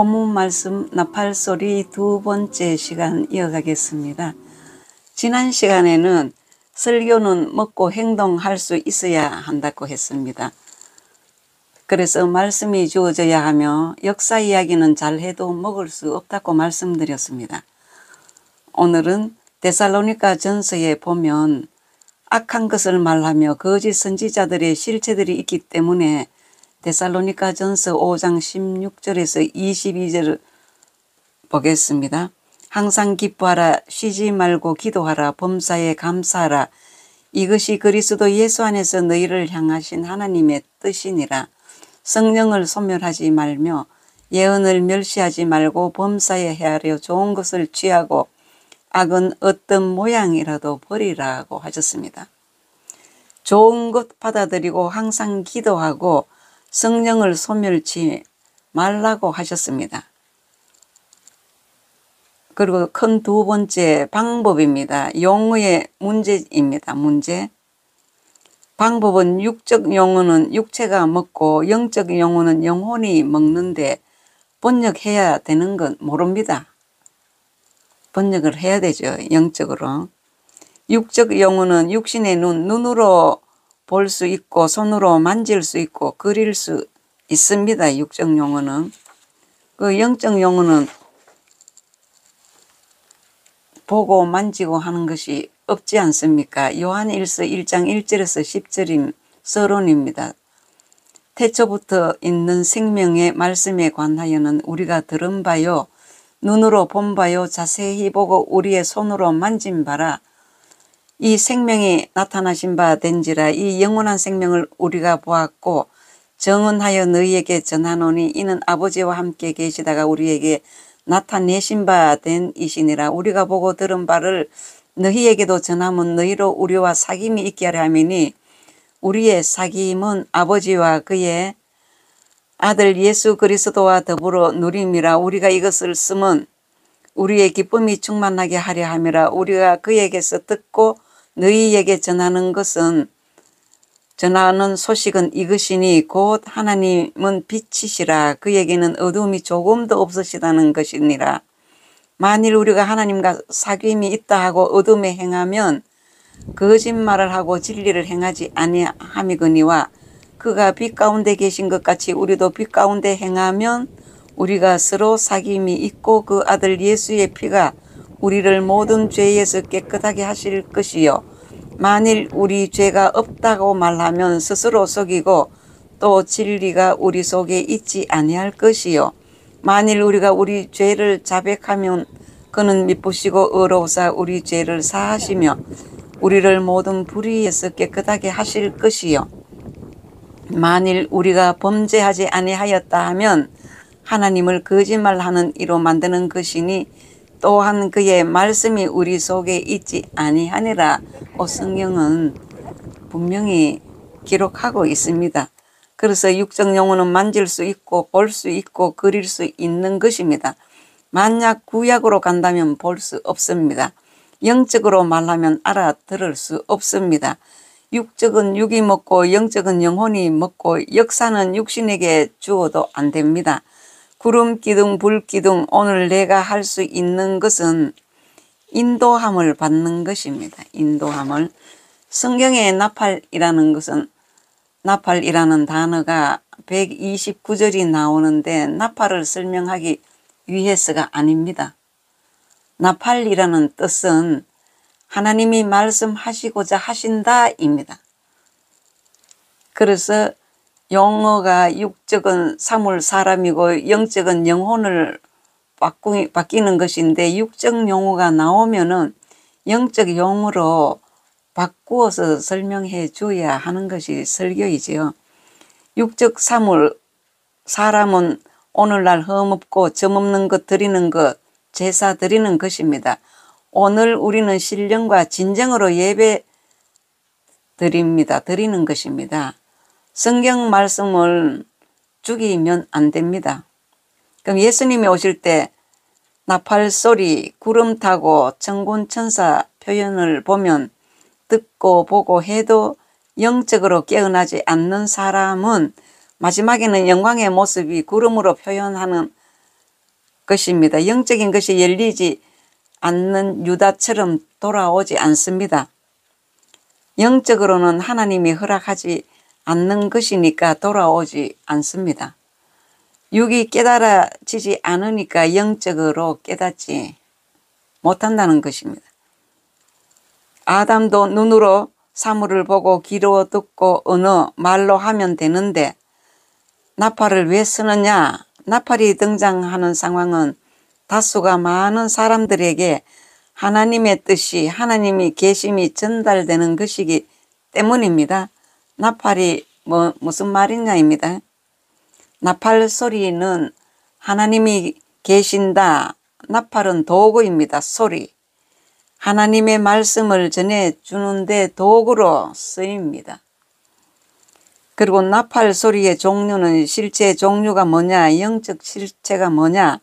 본문 말씀 나팔소리 두 번째 시간 이어가겠습니다. 지난 시간에는 설교는 먹고 행동할 수 있어야 한다고 했습니다. 그래서 말씀이 주어져야 하며 역사 이야기는 잘해도 먹을 수 없다고 말씀드렸습니다. 오늘은 데살로니가 전서에 보면 악한 것을 말하며 거짓 선지자들의 실체들이 있기 때문에 데살로니가 전서 5장 16절에서 22절을 보겠습니다. 항상 기뻐하라, 쉬지 말고 기도하라, 범사에 감사하라. 이것이 그리스도 예수 안에서 너희를 향하신 하나님의 뜻이니라. 성령을 소멸하지 말며 예언을 멸시하지 말고 범사에 헤아려 좋은 것을 취하고 악은 어떤 모양이라도 버리라고 하셨습니다. 좋은 것 받아들이고 항상 기도하고 성령을 소멸치 말라고 하셨습니다. 그리고 큰 두 번째 방법입니다. 용어의 문제입니다. 문제. 방법은 육적 용어는 육체가 먹고 영적 용어는 영혼이 먹는데 번역해야 되는 건 모릅니다. 번역을 해야 되죠. 영적으로. 육적 용어는 육신의 눈으로 볼 수 있고 손으로 만질 수 있고 그릴 수 있습니다. 육적 용어는. 그 영적 용어는 보고 만지고 하는 것이 없지 않습니까? 요한일서 1장 1절에서 10절인 서론입니다. 태초부터 있는 생명의 말씀에 관하여는 우리가 들은 바요 눈으로 본 바요 자세히 보고 우리의 손으로 만진 바라. 이 생명이 나타나신 바 된지라. 이 영원한 생명을 우리가 보았고 정언하여 너희에게 전하노니 이는 아버지와 함께 계시다가 우리에게 나타내신 바 된 이시니라. 우리가 보고 들은 바를 너희에게도 전하면 너희로 우리와 사귐이 있게 하려 함이니 우리의 사귐은 아버지와 그의 아들 예수 그리스도와 더불어 누림이라. 우리가 이것을 쓰면 우리의 기쁨이 충만하게 하려 함이라. 우리가 그에게서 듣고 너희에게 전하는 소식은 이것이니 곧 하나님은 빛이시라. 그에게는 어두움이 조금도 없으시다는 것이니라. 만일 우리가 하나님과 사귐이 있다 하고 어둠에 행하면 거짓말을 하고 진리를 행하지 아니함이거니와 그가 빛 가운데 계신 것 같이 우리도 빛 가운데 행하면 우리가 서로 사귐이 있고 그 아들 예수의 피가 우리를 모든 죄에서 깨끗하게 하실 것이요. 만일 우리 죄가 없다고 말하면 스스로 속이고 또 진리가 우리 속에 있지 아니할 것이요. 만일 우리가 우리 죄를 자백하면 그는 미쁘시고 의로우사 우리 죄를 사하시며 우리를 모든 불의에서 깨끗하게 하실 것이요. 만일 우리가 범죄하지 아니하였다 하면 하나님을 거짓말하는 이로 만드는 것이니 또한 그의 말씀이 우리 속에 있지 아니하니라. 성경은 분명히 기록하고 있습니다. 그래서 육적 영혼은 만질 수 있고 볼 수 있고 그릴 수 있는 것입니다. 만약 구약으로 간다면 볼 수 없습니다. 영적으로 말하면 알아들을 수 없습니다. 육적은 육이 먹고 영적은 영혼이 먹고 역사는 육신에게 주어도 안 됩니다. 구름 기둥 불 기둥 오늘 내가 할 수 있는 것은 인도함을 받는 것입니다. 인도함을. 성경의 나팔이라는 단어가 129절이 나오는데 나팔을 설명하기 위해서가 아닙니다. 나팔이라는 뜻은 하나님이 말씀하시고자 하신다입니다. 그래서 용어가 육적은 사물 사람이고 영적은 영혼을 바뀌는 것인데 육적 용어가 나오면은 영적 용어로 바꾸어서 설명해 줘야 하는 것이 설교이지요. 육적 사물 사람은 오늘날 흠없고 점없는 것 드리는 것 제사 드리는 것입니다. 오늘 우리는 신령과 진정으로 예배 드리는 것입니다. 성경 말씀을 죽이면 안 됩니다. 그럼 예수님이 오실 때 나팔 소리, 구름 타고 천군 천사 표현을 보면 듣고 보고 해도 영적으로 깨어나지 않는 사람은 마지막에는 영광의 모습이 구름으로 표현하는 것입니다. 영적인 것이 열리지 않는 유다처럼 돌아오지 않습니다. 영적으로는 하나님이 허락하지 않는 것이니까 돌아오지 않습니다. 육이 깨달아지지 않으니까 영적으로 깨닫지 못한다는 것입니다. 아담도 눈으로 사물을 보고 귀로 듣고 언어 말로 하면 되는데 나팔을 왜 쓰느냐? 나팔이 등장하는 상황은 다수가 많은 사람들에게 하나님의 뜻이 하나님이 계심이 전달되는 것이기 때문입니다. 나팔이 무슨 말이냐입니다. 나팔 소리는 하나님이 계신다. 나팔은 도구입니다. 소리. 하나님의 말씀을 전해주는데 도구로 쓰입니다. 그리고 나팔 소리의 종류는 실제 종류가 뭐냐? 영적 실체가 뭐냐?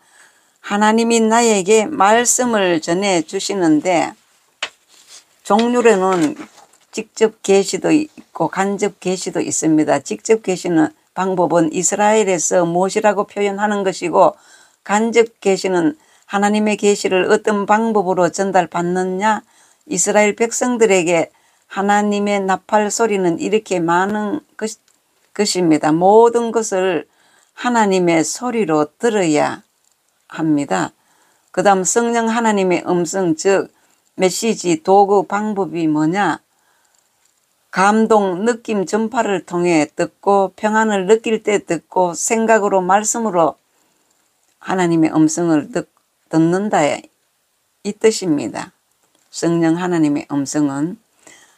하나님이 나에게 말씀을 전해주시는데 종류로는 직접 계시도 있고 간접 계시도 있습니다. 직접 계시는 방법은 이스라엘에서 무엇이라고 표현하는 것이고 간접 계시는 하나님의 계시를 어떤 방법으로 전달받느냐? 이스라엘 백성들에게 하나님의 나팔 소리는 이렇게 많은 것입니다. 모든 것을 하나님의 소리로 들어야 합니다. 그 다음 성령 하나님의 음성 즉 메시지 도구 방법이 뭐냐? 감동 느낌 전파를 통해 듣고 평안을 느낄 때 듣고 생각으로 말씀으로 하나님의 음성을 듣는다 이 뜻입니다. 성령 하나님의 음성은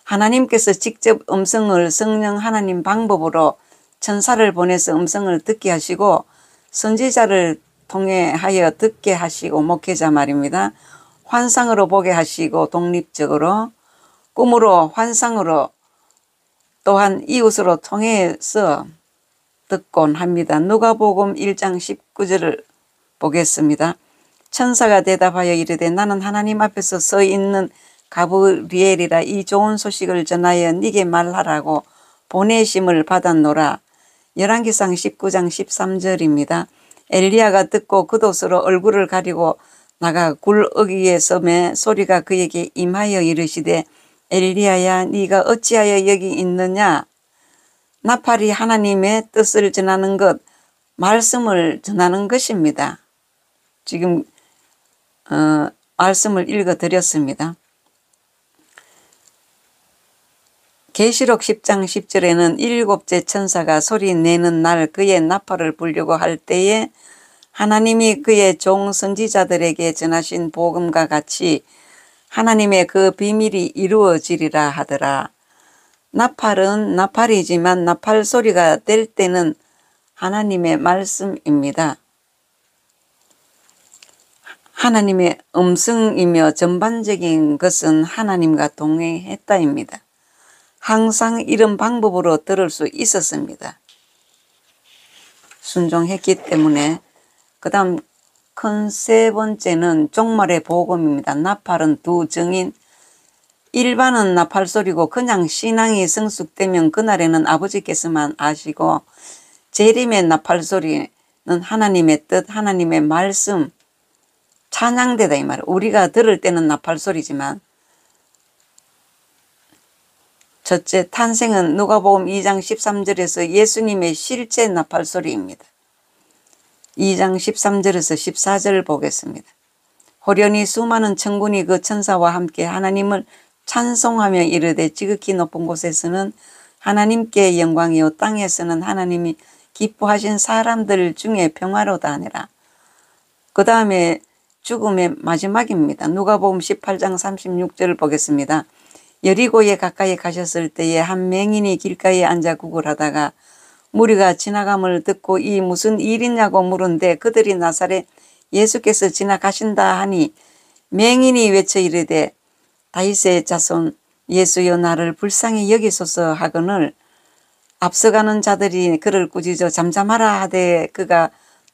하나님께서 직접 음성을 성령 하나님 방법으로 천사를 보내서 음성을 듣게 하시고 선지자를 통해 하여 듣게 하시고 목회자 말입니다. 환상으로 보게 하시고 독립적으로 꿈으로 환상으로 또한 이웃으로 통해서 듣곤 합니다. 누가복음 1장 19절을 보겠습니다. 천사가 대답하여 이르되 나는 하나님 앞에서 서 있는 가브리엘이라 이 좋은 소식을 전하여 네게 말하라고 보내심을 받았노라. 열왕기상 19장 13절입니다. 엘리야가 듣고 겉옷으로 얼굴을 가리고 나가 굴 어귀에 섬에 소리가 그에게 임하여 이르시되 엘리야야 네가 어찌하여 여기 있느냐? 나팔이 하나님의 뜻을 전하는 것, 말씀을 전하는 것입니다. 지금 말씀을 읽어드렸습니다. 계시록 10장 10절에는 일곱째 천사가 소리 내는 날 그의 나팔을 불려고 할 때에 하나님이 그의 종 선지자들에게 전하신 복음과 같이 하나님의 그 비밀이 이루어지리라 하더라. 나팔은 나팔이지만 나팔 소리가 될 때는 하나님의 말씀입니다. 하나님의 음성이며 전반적인 것은 하나님과 동행했다입니다. 항상 이런 방법으로 들을 수 있었습니다. 순종했기 때문에. 그 다음 큰 세 번째는 종말의 복음입니다. 나팔은 두 정인. 일반은 나팔 소리고 그냥 신앙이 성숙되면 그날에는 아버지께서만 아시고 재림의 나팔 소리는 하나님의 뜻, 하나님의 말씀, 찬양대다 이 말이에요. 우리가 들을 때는 나팔 소리지만 첫째 탄생은 누가복음 2장 13절에서 예수님의 실제 나팔 소리입니다. 2장 13절에서 14절 보겠습니다. 호련히 수많은 천군이 그 천사와 함께 하나님을 찬송하며 이르되 지극히 높은 곳에서는 하나님께 영광이요 땅에서는 하나님이 기뻐하신 사람들 중에 평화로다 하니라. 그 다음에 죽음의 마지막입니다. 누가복음 18장 36절을 보겠습니다. 여리고에 가까이 가셨을 때에 한 맹인이 길가에 앉아 구걸하다가 무리가 지나감을 듣고 이 무슨 일이냐고 물은데 그들이 나사렛 예수께서 지나가신다 하니 맹인이 외쳐 이르되 다윗의 자손 예수여 나를 불쌍히 여기소서 하거늘 앞서가는 자들이 그를 꾸짖어 잠잠하라 하되 그가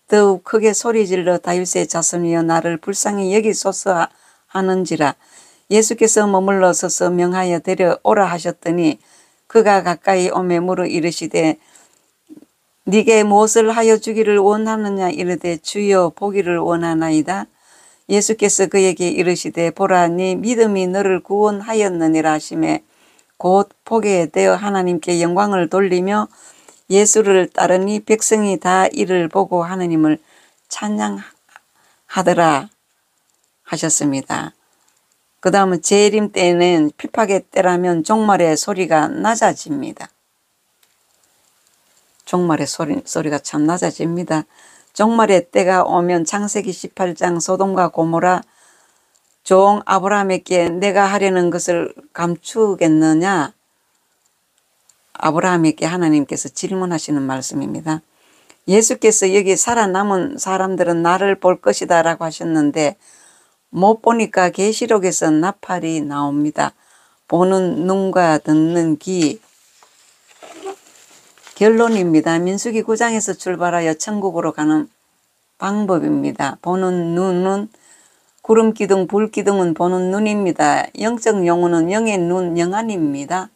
더욱 크게 소리질러 다윗의 자손이여 나를 불쌍히 여기소서 하는지라. 예수께서 머물러 서서 명하여 데려오라 하셨더니 그가 가까이 오매 물어 이르시되 네게 무엇을 하여 주기를 원하느냐 이르되 주여 보기를 원하나이다. 예수께서 그에게 이르시되 보라 네 믿음이 너를 구원하였느니라 하시매 곧 보게 되어 하나님께 영광을 돌리며 예수를 따르니 백성이 다 이를 보고 하느님을 찬양하더라 하셨습니다. 그 다음은 재림 때는 피파의 때라면 종말의 소리가 낮아집니다. 종말의 소리가 참 낮아집니다. 종말의 때가 오면 창세기 18장 소돔과 고모라 종 아브라함에게 내가 하려는 것을 감추겠느냐? 아브라함에게 하나님께서 질문하시는 말씀입니다. 예수께서 여기 살아남은 사람들은 나를 볼 것이다 라고 하셨는데 못 보니까 계시록에서 나팔이 나옵니다. 보는 눈과 듣는 귀. 결론입니다. 민수기 9장에서 출발하여 천국으로 가는 방법입니다. 보는 눈은 구름기둥, 불기둥은 보는 눈입니다. 영적 영혼은 영의 눈, 영안입니다.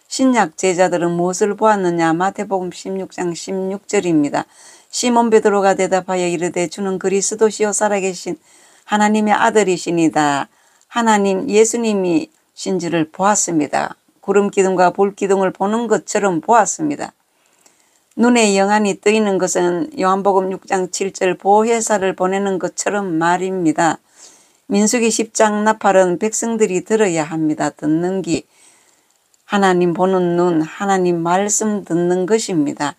신약 제자들은 무엇을 보았느냐? 마태복음 16장 16절입니다. 시몬 베드로가 대답하여 이르되 주는 그리스도시요 살아계신 하나님의 아들이시니다. 하나님 예수님이신 줄을 보았습니다. 구름기둥과 불기둥을 보는 것처럼 보았습니다. 눈에 영안이 뜨이는 것은 요한복음 6장 7절 보혜사를 보내는 것처럼 말입니다. 민수기 10장 나팔은 백성들이 들어야 합니다. 듣는 귀, 하나님 보는 눈, 하나님 말씀 듣는 것입니다.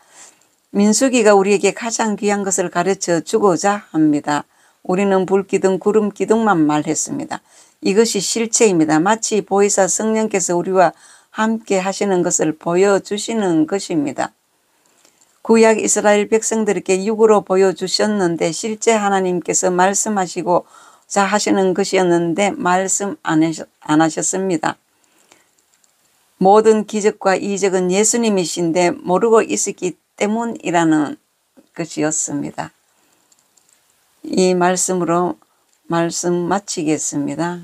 민수기가 우리에게 가장 귀한 것을 가르쳐 주고자 합니다. 우리는 불기둥, 구름기둥만 말했습니다. 이것이 실체입니다. 마치 보혜사 성령께서 우리와 함께 하시는 것을 보여주시는 것입니다. 구약 이스라엘 백성들에게 육으로 보여주셨는데 실제 하나님께서 말씀하시고자 하시는 것이었는데 말씀 안 하셨습니다. 모든 기적과 이적은 예수님이신데 모르고 있었기 때문이라는 것이었습니다. 이 말씀으로 말씀 마치겠습니다.